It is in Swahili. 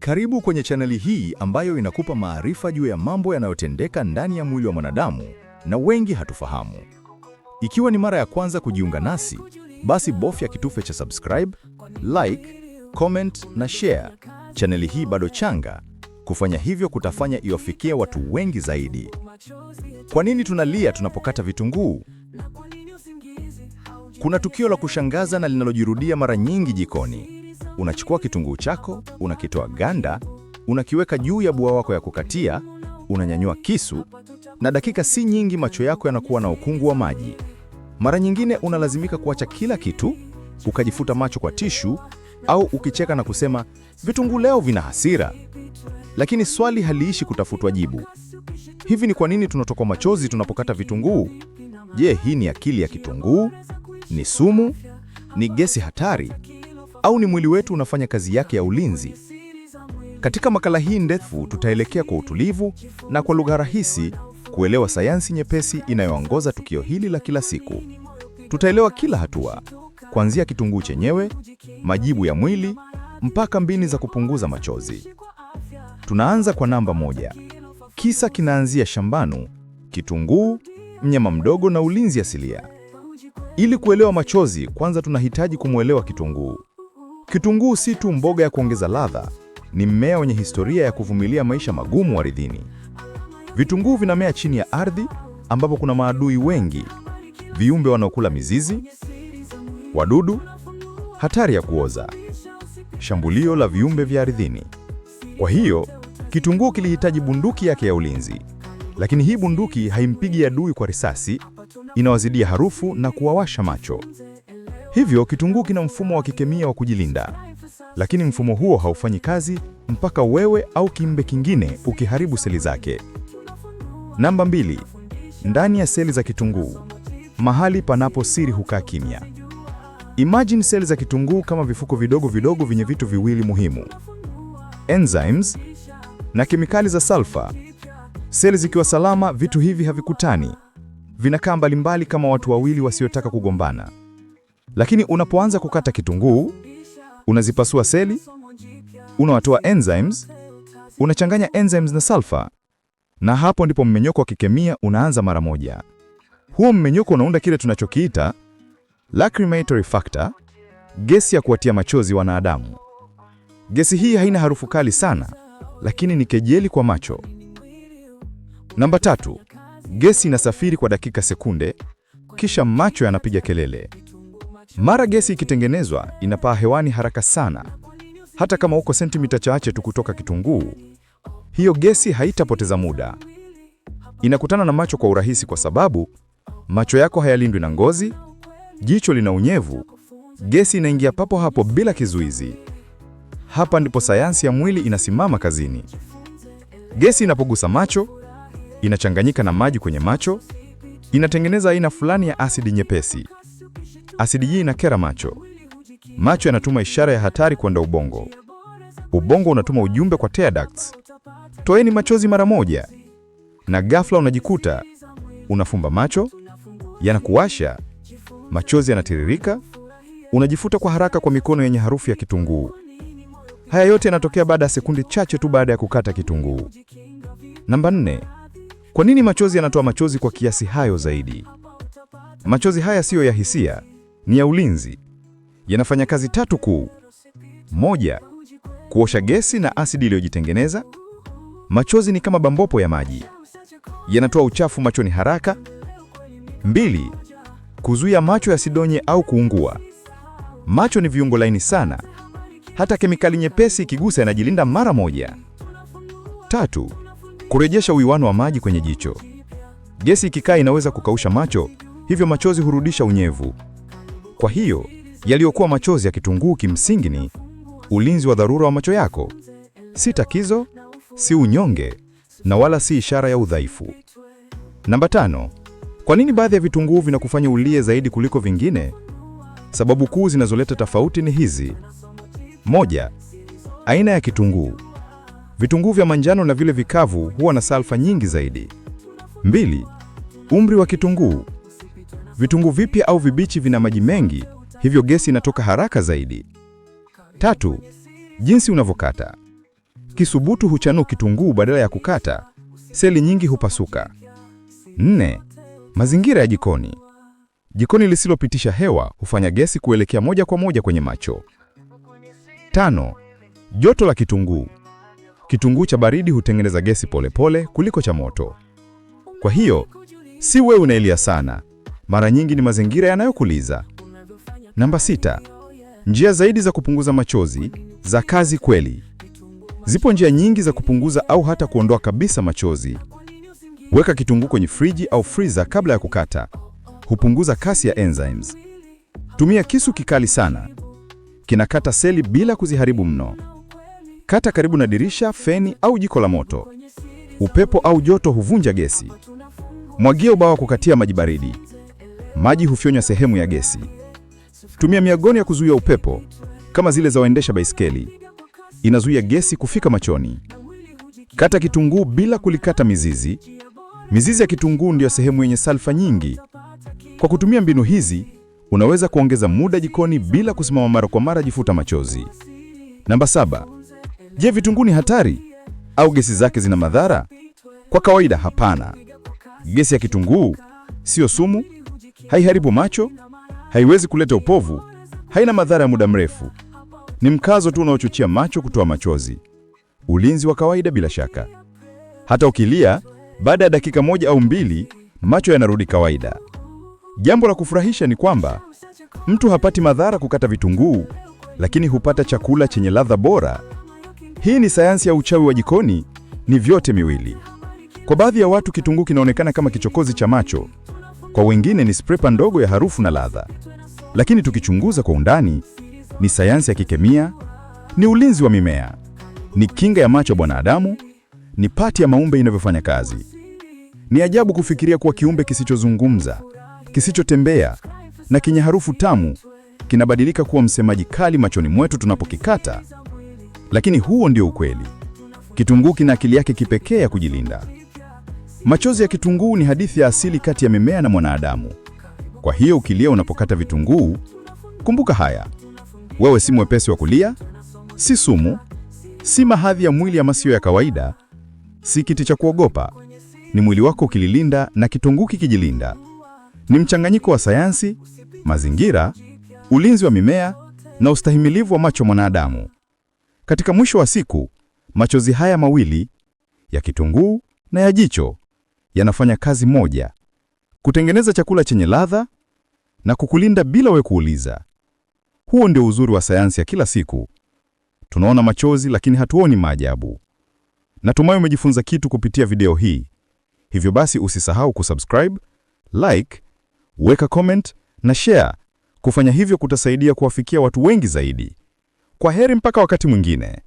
Karibu kwenye chaneli hii ambayo inakupa maarifa juu ya mambo yanayotendeka ndani ya mwili wa mwanadamu na wengi hatufahamu. Ikiwa ni mara ya kwanza kujiunga nasi, basi bofya kitufe cha subscribe, like, comment na share. Chaneli hii bado changa. Kufanya hivyo kutafanya iwafikie watu wengi zaidi. Kwa nini tunalia tunapokata vitunguu? Kuna tukio la kushangaza na linalojirudia mara nyingi jikoni. Unachukua kitunguu chako, unakitoa ganda, unakiweka juu ya bua wako ya kukatia, unanyanyua kisu, na dakika si nyingi macho yako yanakuwa na ukungu wa maji. Mara nyingine unalazimika kuacha kila kitu, ukajifuta macho kwa tishu, au ukicheka na kusema, vitunguu leo vina hasira. Lakini swali haliishi kutafutwa jibu. Hivi ni kwa nini tunatokwa machozi tunapokata vitunguu? Je, hii ni akili ya kitunguu? Ni sumu? Ni gesi hatari? Au ni mwili wetu unafanya kazi yake ya ulinzi? Katika makala hii ndefu tutaelekea kwa utulivu na kwa lugha rahisi kuelewa sayansi nyepesi inayoongoza tukio hili la kila siku. Tutaelewa kila hatua, kuanzia kitunguu chenyewe, majibu ya mwili, mpaka mbinu za kupunguza machozi. Tunaanza kwa namba 1. Kisa kinaanzia shambani, kitunguu, mnyama mdogo na ulinzi asilia. Ili kuelewa machozi, kwanza tunahitaji kumwelewa kitunguu. Kitunguu si tu mboga ya kuongeza ladha, ni mmea wenye historia ya kuvumilia maisha magumu ardhini. Vitunguu vinamea chini ya ardhi ambapo kuna maadui wengi, viumbe wanaokula mizizi, wadudu, hatari ya kuoza, shambulio la viumbe vya ardhini. Kwa hiyo, kitunguu kilihitaji bunduki yake ya ulinzi. Lakini hii bunduki haimpigi adui kwa risasi, inawazidia harufu na kuwawasha macho. Hivyo kitunguu kina mfumo wa kikemia wa kujilinda. Lakini mfumo huo haufanyi kazi mpaka wewe au kiumbe kingine ukiharibu seli zake. Namba 2. Ndani ya seli za kitunguu, mahali panapo siri hukaa kimya. Imagine seli za kitunguu kama vifuko vidogo vidogo vyenye vitu viwili muhimu: enzymes na kemikali za sulfa. Seli zikiwa salama, vitu hivi havikutani. Vinakaa mbalimbali kama watu wawili wasiotaka kugombana. Lakini unapoanza kukata kitunguu, unazipasua seli, unawatoa enzymes, unachanganya enzymes na sulfa, na hapo ndipo mmenyoko wa kikemia unaanza mara moja. Huo mmenyoko unaunda kile tunachokiita lacrimatory factor, gesi ya kuwatia machozi wanadamu. Gesi hii haina harufu kali sana, lakini ni kejeli kwa macho. Namba 3. Gesi inasafiri kwa dakika sekunde, kisha macho yanapiga kelele. Mara gesi ikitengenezwa, inapaa hewani haraka sana. Hata kama uko sentimita chache tu kutoka kitunguu, hiyo gesi haitapoteza muda. Inakutana na macho kwa urahisi kwa sababu macho yako hayalindwi na ngozi, jicho lina unyevu, gesi inaingia papo hapo bila kizuizi. Hapa ndipo sayansi ya mwili inasimama kazini. Gesi inapogusa macho, inachanganyika na maji kwenye macho, inatengeneza aina fulani ya asidi nyepesi. Asidi hii inakera macho. Macho yanatuma ishara ya hatari kwenda ubongo. Ubongo unatuma ujumbe kwa tear ducts: toeni machozi mara moja. Na ghafla unajikuta unafumba macho, yanakuwasha, machozi yanatiririka, unajifuta kwa haraka kwa mikono yenye harufu ya kitunguu. Haya yote yanatokea baada ya sekunde chache tu baada ya kukata kitunguu. Namba 4. Kwa nini machozi yanatoa machozi kwa kiasi hayo zaidi? Machozi haya siyo ya hisia, ni ya ulinzi. Yanafanya kazi 3 kuu. 1. Kuosha gesi na asidi iliyojitengeneza. Machozi ni kama bambopo ya maji, yanatoa uchafu machoni haraka. 2. Kuzuia macho yasidonye au kuungua. Macho ni viungo laini sana, hata kemikali nyepesi ikigusa yanajilinda mara moja. 3. Kurejesha uwiano wa maji kwenye jicho. Gesi ikikaa inaweza kukausha macho, hivyo machozi hurudisha unyevu. Kwa hiyo, yaliyokuwa machozi ya kitunguu kimsingi ni ulinzi wa dharura wa macho yako. Si takizo, si unyonge, na wala si ishara ya udhaifu. Namba 5. Kwa nini baadhi ya vitunguu vinakufanya ulie zaidi kuliko vingine? Sababu kuu zinazoleta tofauti ni hizi. 1. Aina ya kitunguu. Vitunguu vya manjano na vile vikavu huwa na sulfa nyingi zaidi. 2. Umri wa kitunguu. Vitunguu vipya au vibichi vina maji mengi, hivyo gesi inatoka haraka zaidi. 3. Jinsi unavyokata. Kisubutu huchanua kitunguu badala ya kukata, seli nyingi hupasuka. 4. Mazingira ya jikoni. Jikoni lisilopitisha hewa hufanya gesi kuelekea moja kwa moja kwenye macho. 5. Joto la kitunguu. Kitunguu cha baridi hutengeneza gesi polepole kuliko cha moto. Kwa hiyo, si wewe unaelia sana. Mara nyingi ni mazingira yanayokuliza. Namba 6. Njia zaidi za kupunguza machozi za kazi kweli. Zipo njia nyingi za kupunguza au hata kuondoa kabisa machozi. Weka kitunguu kwenye friji au freezer kabla ya kukata. Hupunguza kasi ya enzymes. Tumia kisu kikali sana. Kinakata seli bila kuziharibu mno. Kata karibu na dirisha, feni au jiko la moto. Upepo au joto huvunja gesi. Mwagia ubao wa kukatia maji baridi. Maji hufyonya sehemu ya gesi. Tumia miagoni ya kuzuia upepo kama zile za waendesha baiskeli. Inazuia gesi kufika machoni. Kata kitunguu bila kulikata mizizi. Mizizi ya kitunguu ndiyo sehemu yenye salfa nyingi. Kwa kutumia mbinu hizi, unaweza kuongeza muda jikoni bila kusimama mara kwa mara jifuta machozi. Namba 7. Je, vitunguu ni hatari au gesi zake zina madhara? Kwa kawaida hapana. Gesi ya kitunguu sio sumu, haiharibu macho, haiwezi kuleta upovu, haina madhara ya muda mrefu. Ni mkazo tu unaochochea macho kutoa machozi. Ulinzi wa kawaida bila shaka. Hata ukilia, baada ya dakika 1 au 2, macho yanarudi kawaida. Jambo la kufurahisha ni kwamba mtu hapati madhara kukata vitunguu, lakini hupata chakula chenye ladha bora. Hii ni sayansi ya uchawi wa jikoni, ni vyote miwili. Kwa baadhi ya watu kitunguu kinaonekana kama kichokozi cha macho. Kwa wengine ni scraper ndogo ya harufu na ladha. Lakini tukichunguza kwa undani, ni sayansi ya kikemia, ni ulinzi wa mimea, ni kinga ya macho ya mwanadamu, ni pati ya maumbe inavyofanya kazi. Ni ajabu kufikiria kuwa kiumbe kisichozungumza, kisichotembea na kenye harufu tamu kinabadilika kuwa msemaji kali machoni mwetu tunapokikata. Lakini huo ndio ukweli. Kitunguu kina akili yake kipekee ya kujilinda. Machozi ya kitunguu ni hadithi ya asili kati ya mimea na mwanadamu. Kwa hiyo ukilia unapokata vitunguu, kumbuka haya. Wewe si mwepesi wa kulia, si sumu, si mahadhi ya mwili ama sio ya kawaida, si kiti cha kuogopa. Ni mwili wako ukililinda na kitunguu kikijilinda. Ni mchanganyiko wa sayansi, mazingira, ulinzi wa mimea na ustahimilivu wa macho mwanadamu. Katika mwisho wa siku, machozi haya mawili, ya kitunguu na ya jicho, yanafanya kazi moja: kutengeneza chakula chenye ladha na kukulinda bila wewe kuuliza. Huo ndio uzuri wa sayansi ya kila siku. Tunaona machozi lakini hatuoni maajabu. Natumai umejifunza kitu kupitia video hii. Hivyo basi usisahau kusubscribe, like, weka comment na share. Kufanya hivyo kutasaidia kuwafikia watu wengi zaidi. Kwa heri mpaka wakati mwingine.